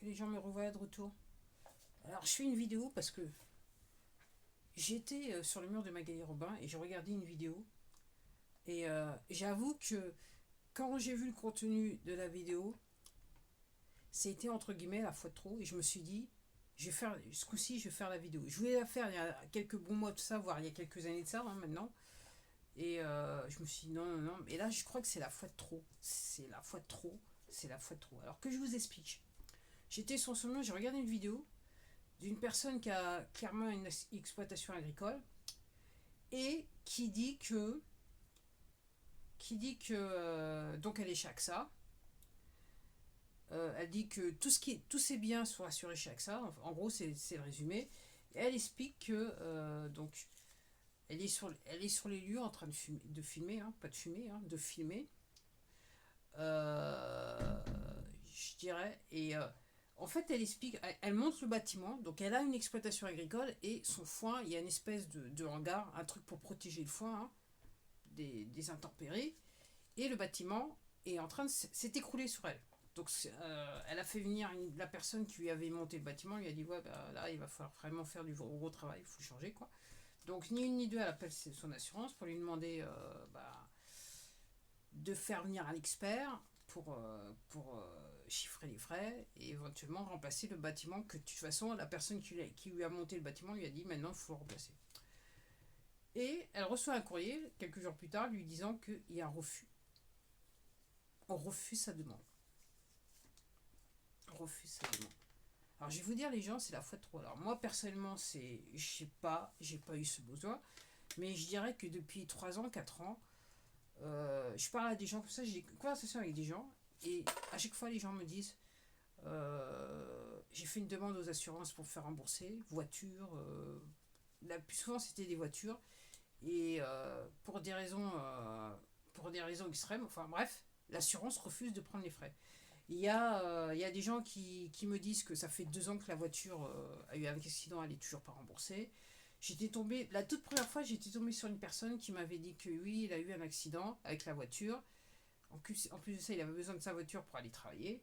Et les gens me revoient de retour. Alors je fais une vidéo parce que j'étais sur le mur de Magali Robin et j'ai regardé une vidéo. Et j'avoue que quand j'ai vu le contenu de la vidéo, c'était entre guillemets la fois de trop. Et je me suis dit, je vais faire, ce coup-ci, je vais faire la vidéo. Je voulais la faire il y a quelques bons mois de ça, voire il y a quelques années de ça maintenant. Et je me suis dit non, non, non. Et là, je crois que c'est la fois de trop. C'est la fois de trop. C'est la fois de trop. Alors que je vous explique. J'étais sur ce moment, j'ai regardé une vidéo d'une personne qui a clairement une exploitation agricole et qui dit que donc elle est chez AXA. Elle dit que tous ses biens sont assurés chez AXA. En gros, c'est le résumé. Et elle explique que donc elle est sur les lieux en train de filmer, hein, pas de fumer, hein, de filmer. Euh, je dirais. Et en fait, elle explique, elle montre le bâtiment. Donc, elle a une exploitation agricole et son foin, il y a une espèce de hangar, un truc pour protéger le foin, hein, des intempéries. Et le bâtiment est en train de s'est écroulé sur elle. Donc, elle a fait venir la personne qui lui avait monté le bâtiment, lui a dit ouais, bah, là, il va falloir vraiment faire du gros travail, il faut changer quoi. Donc, ni une ni deux, elle appelle son assurance pour lui demander bah, de faire venir un expert pour chiffrer les frais et éventuellement remplacer le bâtiment que de toute façon la personne qui lui a monté le bâtiment lui a dit maintenant il faut le remplacer. Et elle reçoit un courrier quelques jours plus tard lui disant qu'il y a un refus. On refuse sa demande. On refuse sa demande. Alors je vais vous dire les gens c'est la fois de trop. Alors moi personnellement c'est j'ai pas eu ce besoin, mais je dirais que depuis 3 ans, 4 ans, je parle à des gens comme ça, j'ai des conversations avec des gens et à chaque fois les gens me disent j'ai fait une demande aux assurances pour me faire rembourser, voiture, la plus souvent c'était des voitures, et pour des raisons extrêmes, enfin bref, l'assurance refuse de prendre les frais. Il y a des gens qui me disent que ça fait 2 ans que la voiture a eu un accident, elle est toujours pas remboursée. J'étais tombée, la toute première fois, j'étais tombée sur une personne qui m'avait dit que oui, il a eu un accident avec la voiture. En plus de ça, il avait besoin de sa voiture pour aller travailler.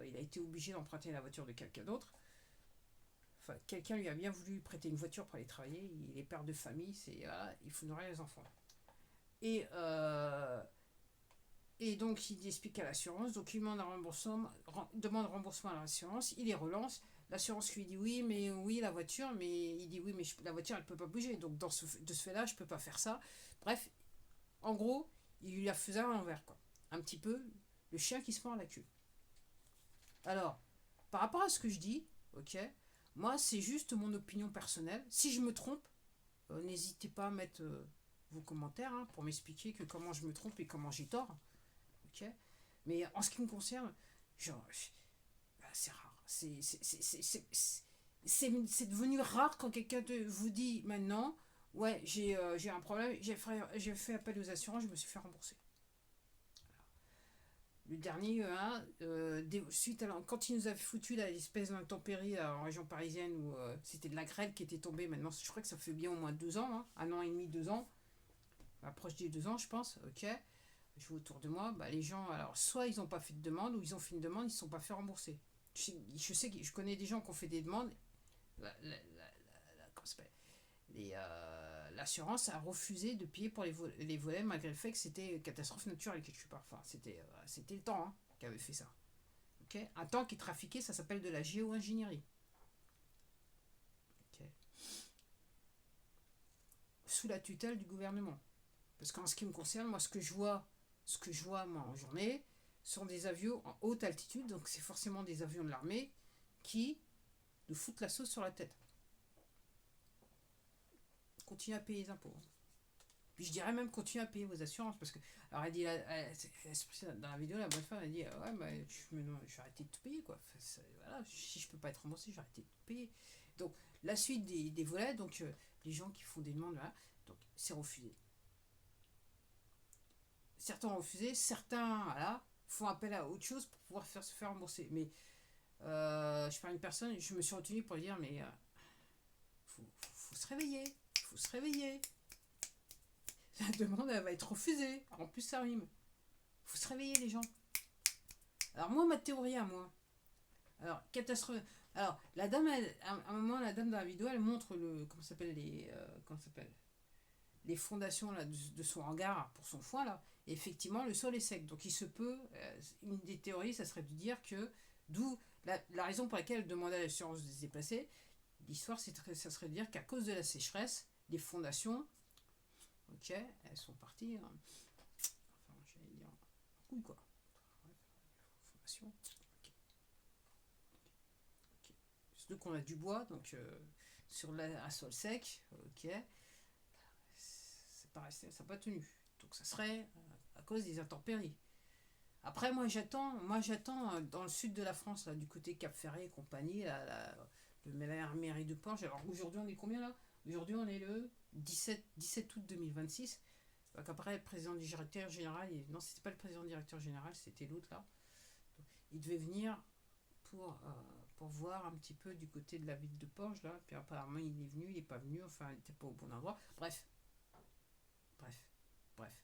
Il a été obligé d'emprunter la voiture de quelqu'un d'autre. Enfin, quelqu'un lui a bien voulu prêter une voiture pour aller travailler. Il est père de famille, voilà, il faut nourrir les enfants. Et, euh, et donc il explique à l'assurance, donc il demande un remboursement, demande remboursement à l'assurance, il les relance. L'assurance lui dit oui, mais oui, la voiture, mais il dit oui, mais la voiture elle peut pas bouger, donc de ce fait-là, je peux pas faire ça. Bref, en gros, il lui a fait à l'envers, quoi. Un petit peu le chien qui se mord la queue. Alors, par rapport à ce que je dis, ok, moi c'est juste mon opinion personnelle. Si je me trompe, n'hésitez pas à mettre vos commentaires hein, pour m'expliquer que comment je me trompe et comment j'ai tort, ok. Mais en ce qui me concerne, genre, bah, c'est rare. C'est devenu rare quand quelqu'un vous dit maintenant, ouais, j'ai un problème, j'ai fait appel aux assurances, je me suis fait rembourser. Le dernier, hein, suite à quand il nous a foutu l'espèce d'intempérie en région parisienne où c'était de la grêle qui était tombée, maintenant je crois que ça fait bien au moins 2 ans, hein, 1 an et demi, 2 ans, approche des 2 ans je pense, ok. Je vois autour de moi, bah, les gens, alors soit ils n'ont pas fait de demande ou ils ont fait une demande, ils ne se sont pas fait rembourser. Je sais que je connais des gens qui ont fait des demandes, comment ça s'appelle, l'assurance a refusé de payer pour les volets malgré le fait que c'était catastrophe naturelle quelque part. Enfin, c'était le temps hein, qui avait fait ça. Okay, un temps qui est trafiqué, ça s'appelle de la géo-ingénierie. Okay. Sous la tutelle du gouvernement. Parce qu'en ce qui me concerne, moi, ce que je vois moi, en journée, sont des avions en haute altitude, donc c'est forcément des avions de l'armée qui nous foutent la sauce sur la tête. Continuez à payer les impôts. Puis je dirais même continuer à payer vos assurances parce que alors elle dit dans la vidéo la bonne femme elle dit ouais bah, je vais arrêter de tout payer quoi. Enfin, voilà, si je peux pas être remboursé je vais arrêter de tout payer. Donc la suite des volets donc les gens qui font des demandes voilà, donc c'est refusé. Certains ont refusé, certains voilà, font appel à autre chose pour pouvoir se faire rembourser. Mais je parle d'une personne, je me suis retenue pour lui dire mais faut se réveiller, faut se réveiller. La demande elle va être refusée. En plus ça rime. Faut se réveiller les gens. Alors moi ma théorie à moi, Alors, catastrophe. Alors, la dame, à un moment, la dame dans la vidéo, elle montre comment ça s'appelle comment ça s'appelle les fondations là, de son hangar pour son foin là. Et effectivement, le sol est sec. Donc, il se peut. Une des théories, ça serait de dire que d'où la raison pour laquelle elle demandait à l'assurance de se déplacer. L'histoire, ça serait de dire qu'à cause de la sécheresse, les fondations, ok, elles sont parties. Hein. Enfin, j'allais dire, couille quoi. Fondation. Surtout qu'on a du bois, donc sur un sol sec, ok, c'est pas resté, ça n'a pas tenu. Donc ça serait à cause des intempéries. Après, moi j'attends dans le sud de la France, là, du côté Cap Ferré et compagnie, la mairie de Porge. Alors aujourd'hui, on est combien là? Aujourd'hui, on est le 17 août 2026. Donc après, le président du directeur général, non, c'était pas le président du directeur général, c'était l'autre là. Il devait venir pour voir un petit peu du côté de la ville de Porge là. Puis apparemment, il est venu, il n'est pas venu, enfin, il n'était pas au bon endroit. Bref, bref, bref.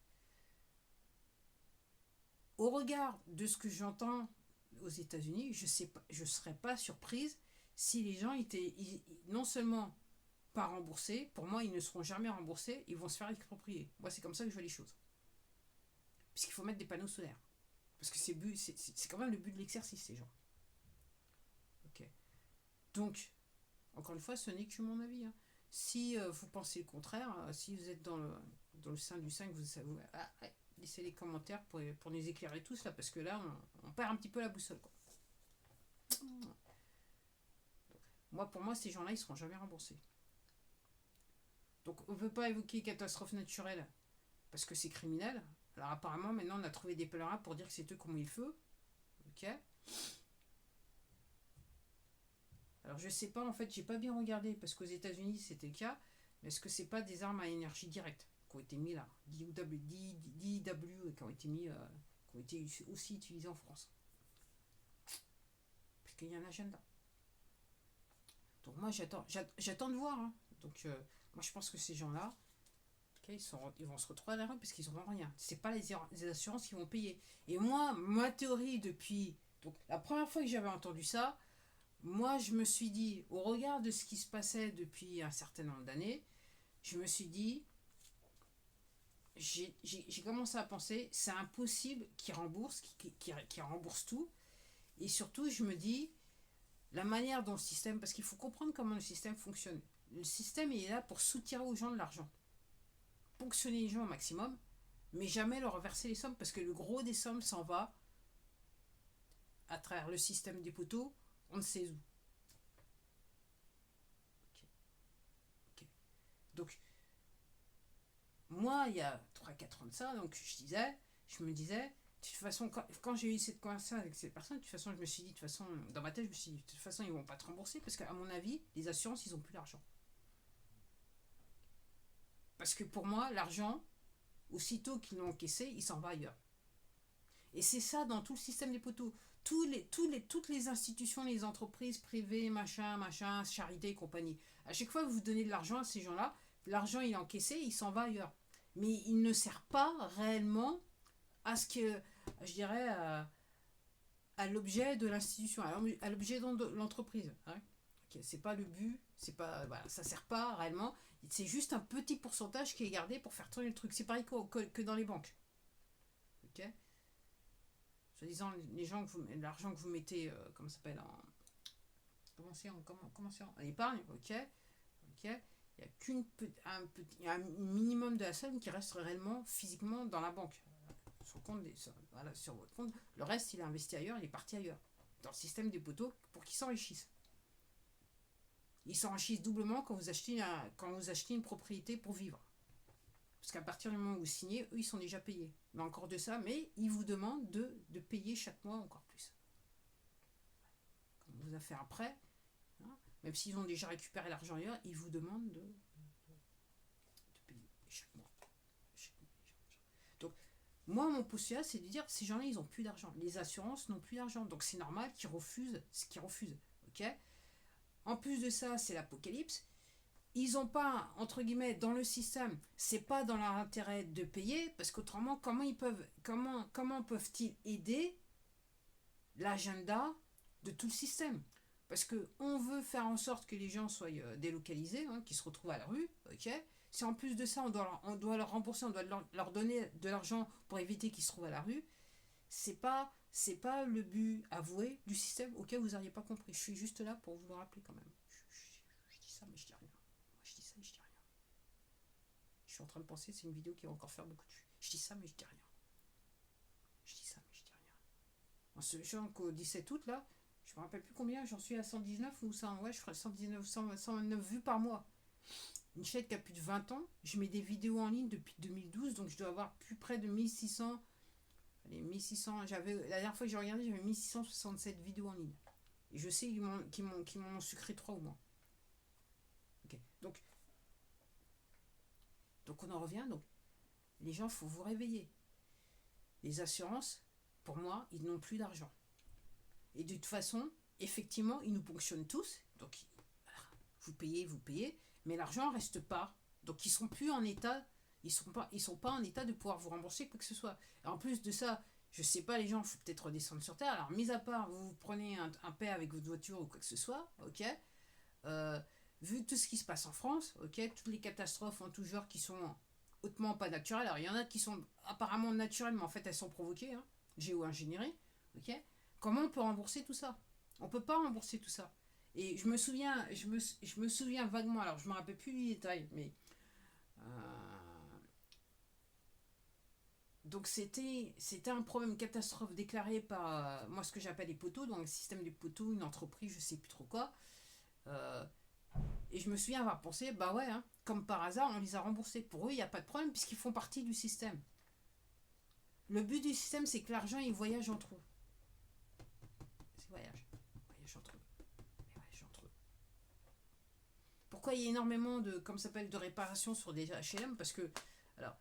Au regard de ce que j'entends aux États-Unis, je serais pas surprise si les gens étaient non seulement pas remboursés, pour moi ils ne seront jamais remboursés, ils vont se faire exproprier. Moi c'est comme ça que je vois les choses. Puisqu'il faut mettre des panneaux solaires. Parce que c'est quand même le but de l'exercice ces gens. Ok. Donc, encore une fois, ce n'est que mon avis. Hein. Si vous pensez le contraire, si vous êtes dans le sein du 5, laissez les commentaires pour nous éclairer tous là, parce que là, on perd un petit peu la boussole. Quoi. Pour moi, ces gens-là, ils ne seront jamais remboursés. Donc, on ne peut pas évoquer catastrophe naturelle parce que c'est criminel. Alors, apparemment, maintenant, on a trouvé des pèlerins pour dire que c'est eux qui ont mis le feu. Ok. Alors, je sais pas, en fait, j'ai pas bien regardé parce qu'aux États-Unis, c'était le cas. Mais est-ce que c'est pas des armes à énergie directe qui ont été mis là, DIW, qui ont été mis, qui ont été aussi utilisées en France? Parce qu'il y a un agenda. Donc moi j'attends de voir. Hein. Donc moi je pense que ces gens-là, okay, ils vont se retrouver à la rue parce qu'ils n'auront rien. C'est pas les assurances qui vont payer. Et moi, ma théorie depuis, donc la première fois que j'avais entendu ça, moi je me suis dit, au regard de ce qui se passait depuis un certain nombre d'années, je me suis dit, j'ai commencé à penser, c'est impossible qu'ils remboursent, qu'ils remboursent tout. Et surtout, je me dis, la manière dont le système, parce qu'il faut comprendre comment le système fonctionne. Le système il est là pour soutirer aux gens de l'argent, ponctionner les gens au maximum, mais jamais leur reverser les sommes, parce que le gros des sommes s'en va à travers le système des poteaux, on ne sait où. Okay. Okay. Donc, moi, il y a 3-4 ans de ça, donc je me disais, de toute façon, quand j'ai eu cette conversation avec ces personnes, de toute façon, je me suis dit, de toute façon, dans ma tête, je me suis dit, de toute façon, ils vont pas te rembourser, parce qu'à mon avis, les assurances, ils ont plus d'argent. Parce que pour moi, l'argent, aussitôt qu'ils l'ont encaissé, il s'en va ailleurs. Et c'est ça dans tout le système des poteaux. Toutes les institutions, les entreprises privées, machin, charité et compagnie. À chaque fois que vous donnez de l'argent à ces gens-là, l'argent il est encaissé, il s'en va ailleurs. Mais il ne sert pas réellement à ce que, je dirais, à l'objet de l'institution, à l'objet de l'entreprise. Hein. Okay, c'est pas le but, c'est pas, voilà, ça sert pas réellement. C'est juste un petit pourcentage qui est gardé pour faire tourner le truc. C'est pareil que dans les banques. Ok. Soi-disant, l'argent que vous mettez, comment ça s'appelle, comment c'est en épargne, ok. Il n'y a y a un minimum de la somme qui reste réellement physiquement dans la banque. Sur votre compte. Le reste, il est investi ailleurs, il est parti ailleurs. Dans le système des poteaux pour qu'ils s'enrichissent. Ils s'enrichissent doublement quand vous achetez une propriété pour vivre. Parce qu'à partir du moment où vous signez, eux, ils sont déjà payés. Mais encore de ça, mais ils vous demandent de payer chaque mois encore plus. Quand on vous a fait un prêt, hein, même s'ils ont déjà récupéré l'argent ailleurs, ils vous demandent de payer chaque mois. Donc, moi, mon postulat, c'est de dire, ces gens-là, ils n'ont plus d'argent. Les assurances n'ont plus d'argent. Donc, c'est normal qu'ils refusent ce qu'ils refusent. Ok. En plus de ça, c'est l'apocalypse. Ils n'ont pas, entre guillemets, dans le système, c'est pas dans leur intérêt de payer, parce qu'autrement, comment peuvent-ils aider l'agenda de tout le système. Parce qu'on veut faire en sorte que les gens soient délocalisés, hein, qu'ils se retrouvent à la rue, ok. Si en plus de ça, on doit leur rembourser, on doit leur donner de l'argent pour éviter qu'ils se trouvent à la rue, c'est pas le but avoué du système auquel vous n'auriez pas compris. Je suis juste là pour vous le rappeler quand même. Je dis ça, mais je dis rien. Je dis ça, mais je dis rien. Je suis en train de penser, c'est une vidéo qui va encore faire beaucoup de vues. Je dis ça, mais je dis rien. Je dis ça, mais je dis rien. En sachant qu'au 17 août, là, je me rappelle plus combien, j'en suis à 119 ou 100, ouais, je ferai 119, 129 vues par mois. Une chaîne qui a plus de 20 ans, je mets des vidéos en ligne depuis 2012, donc je dois avoir plus près de 1600. Allez, 1600, la dernière fois que j'ai regardé, j'avais 1667 vidéos en ligne. Et je sais qu'ils m'ont sucré 3 au moins. Okay. Donc on en revient, donc les gens, il faut vous réveiller. Les assurances, pour moi, ils n'ont plus d'argent. Et de toute façon, effectivement, ils nous ponctionnent tous. Donc, vous payez, mais l'argent ne reste pas. Donc, ils ne sont plus en état, ils sont pas en état de pouvoir vous rembourser quoi que ce soit. Et en plus de ça, je sais pas, les gens, il faut peut-être redescendre sur terre. Alors, mis à part, vous prenez un paix avec votre voiture ou quoi que ce soit, ok. Vu tout ce qui se passe en France, ok, toutes les catastrophes en tout genre qui sont hautement pas naturelles. Alors, il y en a qui sont apparemment naturelles, mais en fait, elles sont provoquées, hein, géo-ingénierie, ok. Comment on peut rembourser tout ça? On peut pas rembourser tout ça. Et je me souviens vaguement, alors je me rappelle plus les détails, mais donc c'était un problème catastrophe déclaré par moi ce que j'appelle les poteaux, donc le système des poteaux, une entreprise, je sais plus trop quoi. Et je me souviens avoir pensé, bah ouais, hein, comme par hasard, on les a remboursés. Pour eux, il n'y a pas de problème puisqu'ils font partie du système. Le but du système, c'est que l'argent il voyage entre eux. Voyage entre eux. Pourquoi il y a énormément de, comme ça s'appelle, de réparations sur des HLM? Parce que, alors,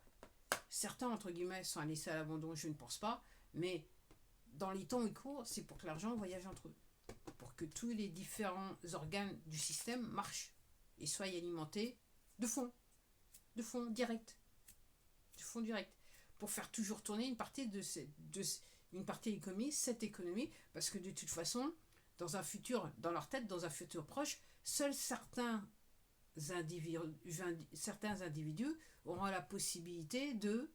certains, entre guillemets, sont laissés à l'abandon, je ne pense pas, mais dans les temps où ils courent, c'est pour que l'argent voyage entre eux. Pour que tous les différents organes du système marchent et soient alimentés de fonds direct. Pour faire toujours tourner une partie une partie de l'économie, cette économie, parce que de toute façon, dans un futur proche, seuls certains individus auront la possibilité de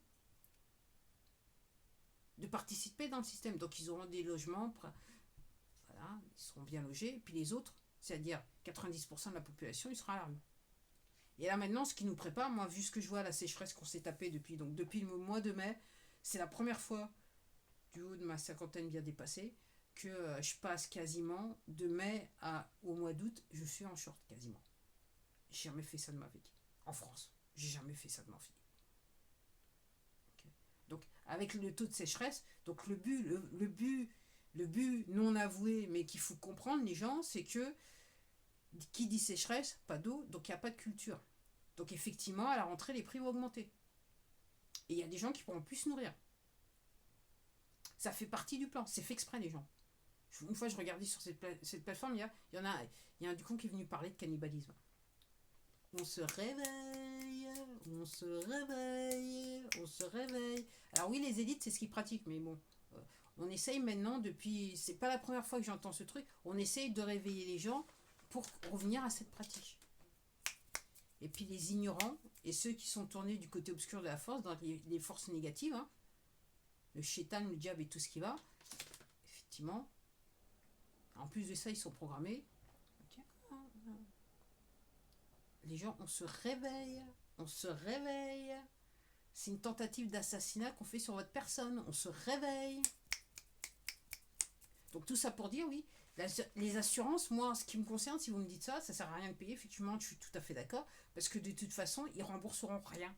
participer dans le système. Donc ils auront des logements, voilà, ils seront bien logés, et puis les autres, c'est-à-dire 90% de la population, ils seront à la rue. Et là maintenant, ce qui nous prépare, moi, vu ce que je vois, la sécheresse qu'on s'est tapée depuis le mois de mai, c'est la première fois, du haut de ma cinquantaine bien dépassée, que je passe quasiment de mai au mois d'août, je suis en short quasiment. J'ai jamais fait ça de ma vie. En France, j'ai jamais fait ça de ma vie. Okay. Donc avec le taux de sécheresse, donc le but non avoué, mais qu'il faut comprendre les gens, c'est que qui dit sécheresse, pas d'eau, donc il n'y a pas de culture. Donc effectivement, à la rentrée, les prix vont augmenter. Et il y a des gens qui pourront plus se nourrir. Ça fait partie du plan, c'est fait exprès les gens. Une fois, je regardais sur cette plateforme, il y a un du con qui est venu parler de cannibalisme. On se réveille. Alors oui, les élites, c'est ce qu'ils pratiquent, mais bon, on essaye maintenant depuis, c'est pas la première fois que j'entends ce truc, on essaye de réveiller les gens pour revenir à cette pratique. Et puis les ignorants et ceux qui sont tournés du côté obscur de la force, dans les forces négatives, hein, le shaitan, le diable et tout ce qui va, effectivement, en plus de ça, ils sont programmés. Les gens, on se réveille. C'est une tentative d'assassinat qu'on fait sur votre personne. On se réveille. Donc tout ça pour dire, oui, les assurances, moi, ce qui me concerne, si vous me dites ça, ça sert à rien de payer. Effectivement, je suis tout à fait d'accord. Parce que de toute façon, ils rembourseront rien.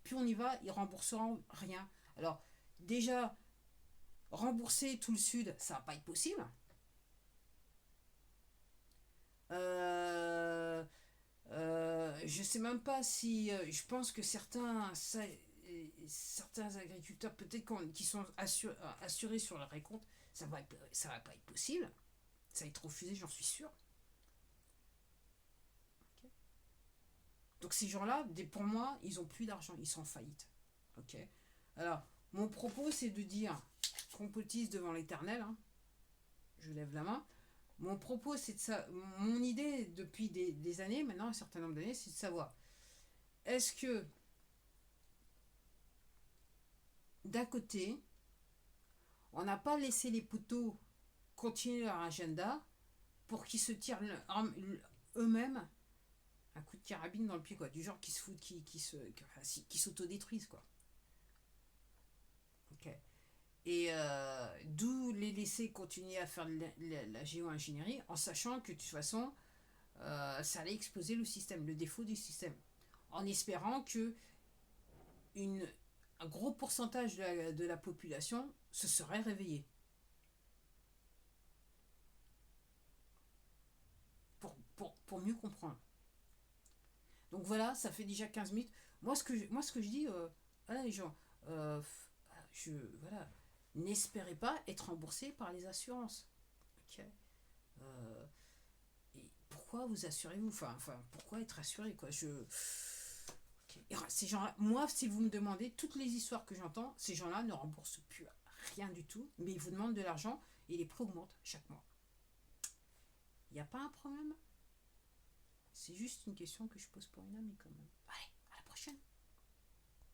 Plus on y va, ils rembourseront rien. Alors, déjà, rembourser tout le Sud, ça va pas être possible. Je sais même pas si je pense que certains agriculteurs peut-être qui sont assurés sur leur récolte, ça va pas être possible, ça va être refusé, j'en suis sûr. Okay. Donc ces gens-là, pour moi, ils ont plus d'argent, ils sont en faillite. Ok. Alors mon propos c'est de dire complotistes devant l'Éternel, hein. je lève la main. Mon propos, c'est de ça. Mon idée depuis des années, maintenant un certain nombre d'années, c'est de savoir est-ce que d'un côté, on n'a pas laissé les poteaux continuer leur agenda pour qu'ils se tirent eux-mêmes un coup de carabine dans le pied, quoi, du genre qui se foutent, qui s'autodétruisent, quoi. Ok. Et d'où les laisser continuer à faire de la géo-ingénierie en sachant que de toute façon, ça allait exploser le système, le défaut du système. En espérant que une, un gros pourcentage de la population se serait réveillé. Pour mieux comprendre. Donc voilà, ça fait déjà 15 minutes. Moi, ce que je dis, voilà les gens, euh, je, voilà, n'espérez pas être remboursé par les assurances. Ok. Euh, et pourquoi vous assurez-vous, pourquoi être assuré, quoi. Ces gens moi, si vous me demandez, toutes les histoires que j'entends, ces gens-là ne remboursent plus rien du tout, mais ils vous demandent de l'argent et les prix augmentent chaque mois. Il n'y a pas un problème. C'est juste une question que je pose pour une amie quand même. Allez, à la prochaine.